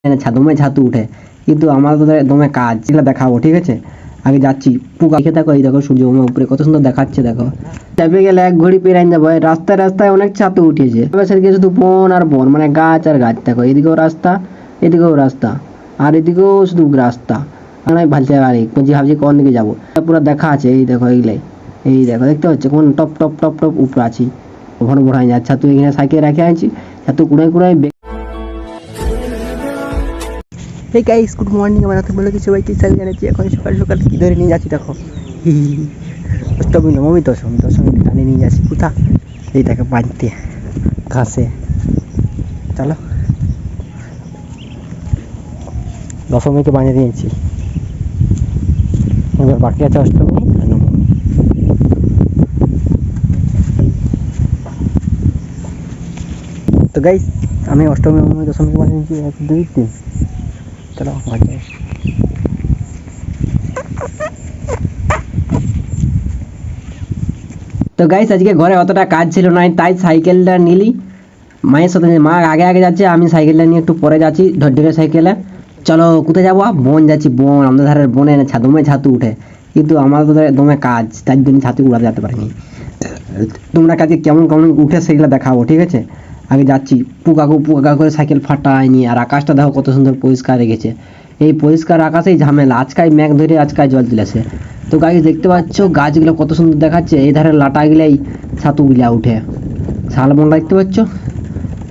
দমে ছাতু উঠে, কিন্তু আমার তো দমে কাজ, যেগুলো দেখাবো। ঠিক আছে, আগে যাচ্ছি। পুকা দেখে দেখো, এই দেখো সূর্য উপরে কত সুন্দর দেখাচ্ছে। দেখো চাপে গেলে এক ঘড়ি পেরাই যাবো। রাস্তায় রাস্তায় অনেক ছাতু উঠেছে, সেদিকে শুধু বন আর বন, মানে গাছ আর গাছ। দেখো এদিকেও রাস্তা, এদিকেও রাস্তা, আর এদিকেও শুধু রাস্তা। আমি ভাবছি ভাবছি কোন দিকে যাবো, পুরো দেখা আছে। এই দেখো এইগুলাই, এই দেখো দেখতে হচ্ছে কোন টপ টপ টপ টপ উপরে আছি, ভর ভরাই যাচ্ছে ছাতু। এখানে সাইকেল রেখে আছি, ছাতু কুড়াই কুড়াই। এই গাইস, গুড মর্নিং। আমার হাতে বলে কিছু বাইকে চালিয়ে জানাচ্ছি। এখন সকাল সকাল কী ধরে নিয়ে যাচ্ছি দেখো। অষ্টমী নবমী দশমী, দশমী টানে নিয়ে যাচ্ছি কোথা, এই দেখো বাঁধতে ঘাসে। চলো, দশমীকে বানিয়ে দিয়েছি, এবার বাকি আছে অষ্টমী আর নবমী। তো গাইস, আমি অষ্টমী নবমী দশমীকে বানিয়ে দিয়েছি, 1 2 3। চলো বাজে। তো গাইস, আজকে ঘরে অতটা কাজ ছিল না, তাই সাইকেলটা নিলি। মায়ের সাথে, মা আগে আগে যাচ্ছে, আমি সাইকেলটা নিয়ে একটু পরে যাচ্ছি ঢের সাইকেলে। চলো কোথায় যাবো? বন যাচ্ছি, বন। আমাদের ধারের বনে দমে ছাতু উঠে, কিন্তু আমার তো দমে কাজ, তার জন্য ছাতু উড়াতে যেতে পারিনি। তোমরা কাজে কেমন কেমন উঠে সেগুলো দেখাবো। ঠিক আছে, আগে যাচ্ছি। পুকাকু পুকা করে সাইকেল ফাটায়নি। আর আকাশটা দেখো কত সুন্দর পরিষ্কার রেখেছে। এই পরিষ্কার আকাশেই ঝামেলা, আজকাল মেঘ ধরে আজকাল জল তুলেছে। তো গাছ দেখতে পাচ্ছ, গাছগুলো কত সুন্দর দেখাচ্ছে। এই ধারে লাটাগুলাই ছাতুগুলা উঠে, শালবন দেখতে পাচ্ছ।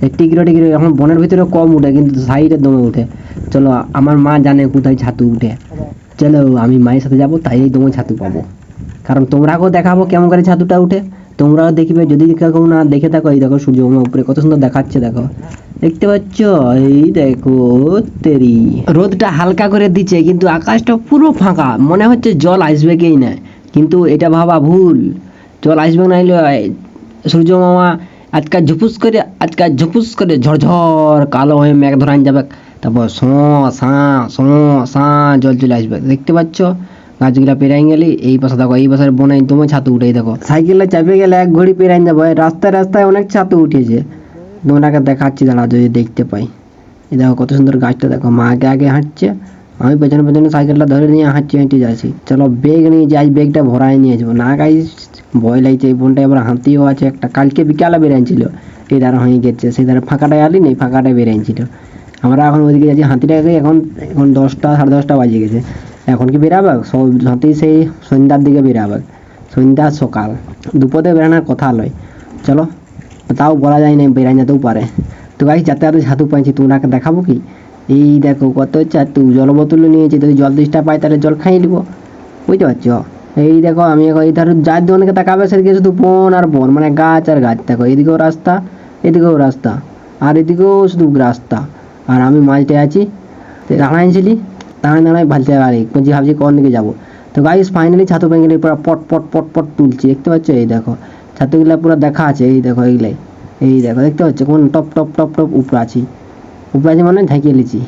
এই টিকরে টিকরে এখন বনের ভিতরে কম উঠে, কিন্তু সাইডে দমে উঠে। চলো, আমার মা জানে কোথায় ছাতু উঠে। চলো, আমি মায়ের সাথে যাবো, তাই এই দমে ছাতু পাবো। কারণ তোমরাকেও দেখাবো কেমন করে ছাতুটা উঠে, তোমরাও দেখবে। যদি কেউ না দেখে থাকো, এই দেখো সূর্য উপরে কত সুন্দর দেখাচ্ছে। দেখো দেখতে পাচ্ছ, এই দেখো তেরি রোদটা হালকা করে দিচ্ছে, কিন্তু আকাশটা পুরো ফাঁকা, মনে হচ্ছে জল আসবে কেই না। কিন্তু এটা ভাবা ভুল, জল আসবে না এলে সূর্য মামা আজকাল ঝুপুস করে ঝরঝর কালো হয়ে মেঘ ধরান যাবে, তারপর জল চলে আসবে। দেখতে পাচ্ছ, গাছগুলা পেরাই গেলি। এই পাশে দেখো, এই পাশের বনে একদমই ছাতু উঠেই দেখো। সাইকেলটা চাপে গেলে এক ঘড়ি পেরাই যাবো। রাস্তায় রাস্তায় অনেক ছাতু উঠেছে, তোমাকে দেখাচ্ছি, দাঁড়া যদি দেখতে পাই। এই দেখো কত সুন্দর গাছটা। দেখো মা আগে আগে হাঁটছে, আমি পেছনে পেছনে সাইকেলটা ধরে নিয়ে হেঁটে যাচ্ছি। চলো বেগ নিয়ে যাই, বেগটা ভরাই নিয়ে যাবো। না গাইস, ভয় লাগছে। এই বোনটা এবার হাতিও আছে একটা, কালকে বিকালে বেরিয়েছিল। এই ধারে হয়ে গেছে, সেই ধারে ফাঁকাটায় আলি নেই, ফাঁকাটায় বেরিয়েছিল। আমরা এখন ওইদিকে যাচ্ছি হাতিটাকে। এখন এখন 10টা 10:30 বাজে গেছে। এখন কি বেরাবে? সব হাতি সেই সন্ধ্যার দিকে বেরাবে, সন্ধ্যা সকাল দুপুরে বেরানোর কথা নয়। চলো, তাও বলা যায় না, বেরাই যেতেও পারে। তো গাইস, যাতে আরো ছাতু পাইছি, তোমরাকে দেখাবো কি। এই দেখো কত ছাতু। জল বোতল নিয়েছি, যদি জল 2টা পাই তাহলে জল খাইয়ে নিবো, বুঝতে পারছো। এই দেখো, আমি এই ধারে যার দিকে তাকাবে সেদিকে শুধু বন আর বন, মানে গাছ আর গাছ। দেখো এদিকেও রাস্তা, এদিকেও রাস্তা, আর এদিকেও শুধু রাস্তা। আর আমি মাঝে আছি, দাঁড়াইছিলি, দাঁড়াই ভাবছি ভাবছি কোন দিকে যাবো। তো গাইস, ফাইনালি ছাতু পেয়ে গেলে পুরো পট পট পট পট তুলছি। দেখতে পাচ্ছ, এই দেখো ছাতুগুলা পুরো দেখা আছে। এই দেখো এইগুলাই, এই দেখো দেখতে পাচ্ছ কোন টপ টপ টপ টপ উপরে আছি মানে ঢাকিয়ে লিছি।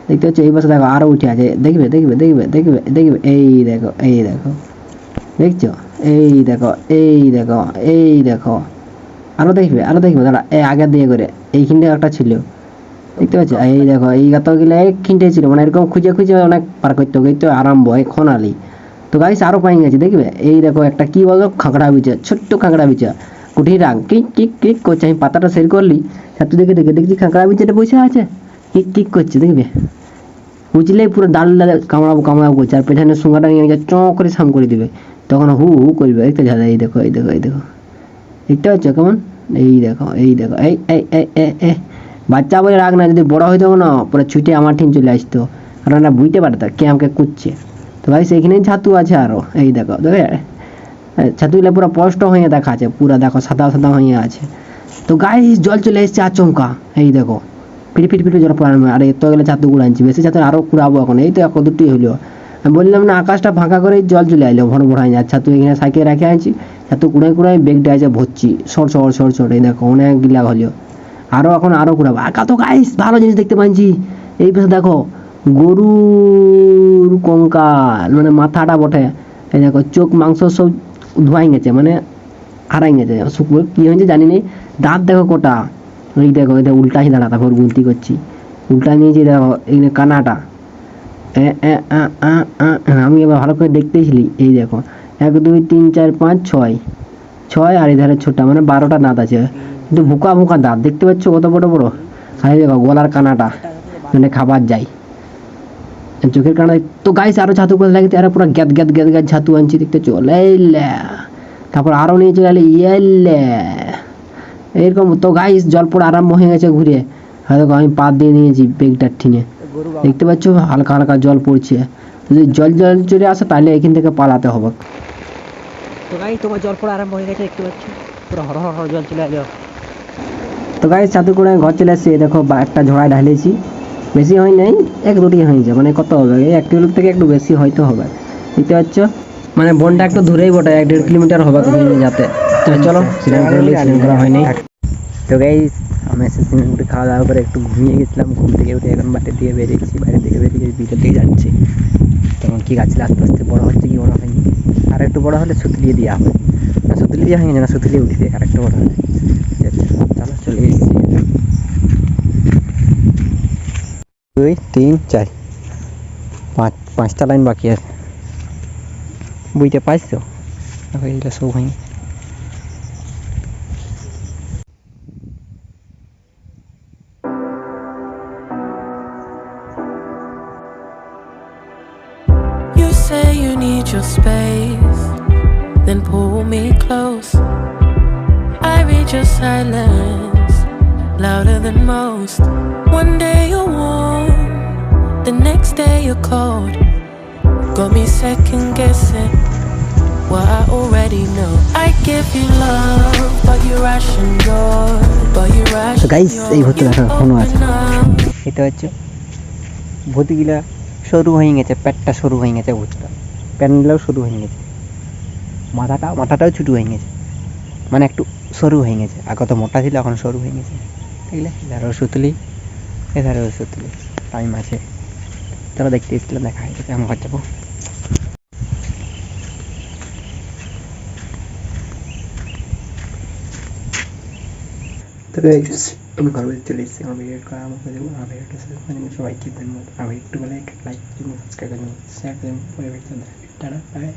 দেখতে পাচ্ছ, এই পাশে দেখো আরো উঠে আছে। দেখবে দেখবে দেখবে দেখবে দেখবে, এই দেখো এই দেখো, দেখছো, এই দেখো এই দেখো এই দেখো, আরো দেখবে আরো দেখবে। দাঁড়া, এই আগের দিয়ে করে এইখানটা একটা ছিল, দেখতে পাচ্ছ। এই দেখো এই গাতগুলো একখিনটে ছিল, মানে এরকম খুঁজে খুঁজে অনেক পার করতে হবে। তো আরম্ভ এখন আলি। তো গাইস, আরো পাই গেছে। দেখবে এই দেখো একটা কি বলো, খাঁকড়া বিচা, ছোট্ট খাঁকড়া বিচা। কুঠির রাগ কিক কিক কিক করছে। আমি পাতাটা সের করলি, ছাতু দেখে দেখে দেখছি খাঁকড়া বিচাটা বসে আছে, কিক কিক করছে। দেখবে বুঝলে পুরো ডাল কামড়াবো কামড়াবো করছে, আর পেছনে সুঙ্গাটা নিয়ে চ করে সাম করে দিবে, তখন হু হু করবে। দেখতে যা, এই দেখো এই দেখো এই দেখো, দেখতে পাচ্ছ কেমন। এই দেখো এই দেখো, এই এই এই বাচ্চা বলে রাগ না, যদি বড় হয়ে যাবো না পুরো ছুটে আমার ঠিক চলে আসতো, কারণ না বুঝতে পারতো কে আমাকে কুচ্ছে। তো ভাই সেইখানেই ছাতু আছে আরো। এই দেখো দেখে ছাতুগুলো পুরো স্পষ্ট হয়ে দেখা আছে, পুরো দেখো সাদা সাদা হয়ে আছে। তো গাইস, জল চলে এসছে আচমকা। এই দেখো পিটি জল পড়ানো। আর এত গেলে ছাতু কুড়াচ্ছি, বেশি ছাতু আরো কুড়াবো এখন। এই তো এখন দুটোই হলো। আমি বললাম না, আকাশটা ফাঁকা করে জল চলে আইলো, ভর ভরাই যাচ্ছে। ছাতু এখানে সাইকেল রেখে আনছি, ছাতু কুড়াই কুড়াই বেগটা আছে ভরছি, সর সর সর সর। এই দেখো অনেক গিলা হলো, আরো এখন আরো কুড়াবো। আর কত গাইস ভালো জিনিস দেখতে পাচ্ছি। এই পাশে দেখো গরুর কঙ্কাল, মানে মাথাটা বটে। এই দেখো চোখ মাংস সব ধোয়াই গেছে, মানে হারাই গেছে, কি হয়েছে জানি নেই। দাঁত দেখো কটা। এই দেখো এটা উল্টাই দাঁড়া, তারপর গুনতি করছি। উল্টা নিয়েছি দেখো এই কানাটা আমি এবার ভালো করে দেখতেছিলি এই দেখো 1 2 3 4 5 6 6 আর এধারে ছোটা মানে 12টা দাঁত আছে কিন্তু বোকা বোকা দাঁত দেখতে পাচ্ছ কত বড় বড় আর দেখো গলার কানাটা মানে খাবার যায় চোখের কানা তো গাইস আরো ছাতু করে লাগিতে আর পুরো গ্যাদ গ্যাদ গ্যাদ গ্যাদ ছাতু আনছি দেখতে চলে তারপর আরো নিয়ে চলে এলে এরকম তো গাইস জল পড়া আরম্ভ হয়ে গেছে ঘুরে হয়তো আমি পা দিয়ে নিয়েছি বেগটার ঠিনে দেখতে পাচ্ছ হালকা হালকা জল পড়ছে যদি জল জল চলে আসে তাহলে এখান থেকে পালাতে হবে তো গাইস তোমার জল পড়া আরম্ভ হয়ে গেছে দেখতে পাচ্ছ পুরো হর হর হর জল চলে এলো তো গাইস ছাতু করে ঘর চলে আসছে দেখো একটা ঝোড়ায় ঢালেছি বেশি হয় নাই 1-2টি হয়েছে মানে কত হবে এই 1 কিলো থেকে একটু বেশি হয়তো হবে দেখতে পাচ্ছ মানে বনটা একটু দূরেই বটে 1-1.5 কিলোমিটার হবে যাতে তো চলো স্নান করা হয়নি তো গাইস আমি সিনেমাটি খাওয়া দাওয়া করে একটু ঘুমিয়ে গেছিলাম ঘুম থেকে উঠে এখন বাড়ি থেকে বেরিয়েছি বাইরে থেকে বেরিয়ে বিকেল থেকে যাচ্ছি তখন কি গাছটা আস্তে আস্তে বড় হচ্ছে কি বড় হয়নি আর একটু বড় হলে সুতলিয়ে দেওয়া হবে না সুতলি দেওয়া হয়নি না সুতলিয়ে উঠে দিয়ে আর একটু বড় হলে চলো চলে এসেছি 2 3 4 5টা লাইন বাকি আছে বুঝতে পারছো এইগুলো সব হয়নি Say you need your space, then pull me close. I read your silence, louder than most. One day you're warm, the next day you're cold. Got me second guessing what I already know. I give you love, but you ration yours, but you ration yours. Guys, এই ভূত দেখা কোনো আছে এটা হচ্ছে ভূতগুলা সরু হয়ে গেছে পেটটা সরু হয়ে গেছে ভূতটা প্যানগুলোও সরু হয়ে গেছে মাথাটাও ছোটো হয়ে গেছে মানে একটু সরু হয়ে গেছে আগে তো মোটা ছিল এখন সরু হয়ে গেছে দেখলে এধারেও সুতলি এধারেও সুতলি টাইম আছে তারা দেখতে এসেছিলাম দেখা হয়ে গেছে আমি ঘর যাবো তবে আমি ঘর বাড়ি চলে এসেছি আমার ভিডিও করা আমাকে দেবো আমার ভিডিওটা সবাইকে ধন্যবাদ আমার একটু বলে লাইক সাবস্ক্রাইব করুন শেয়ার করুন পরে ভিডিও টাটা বাই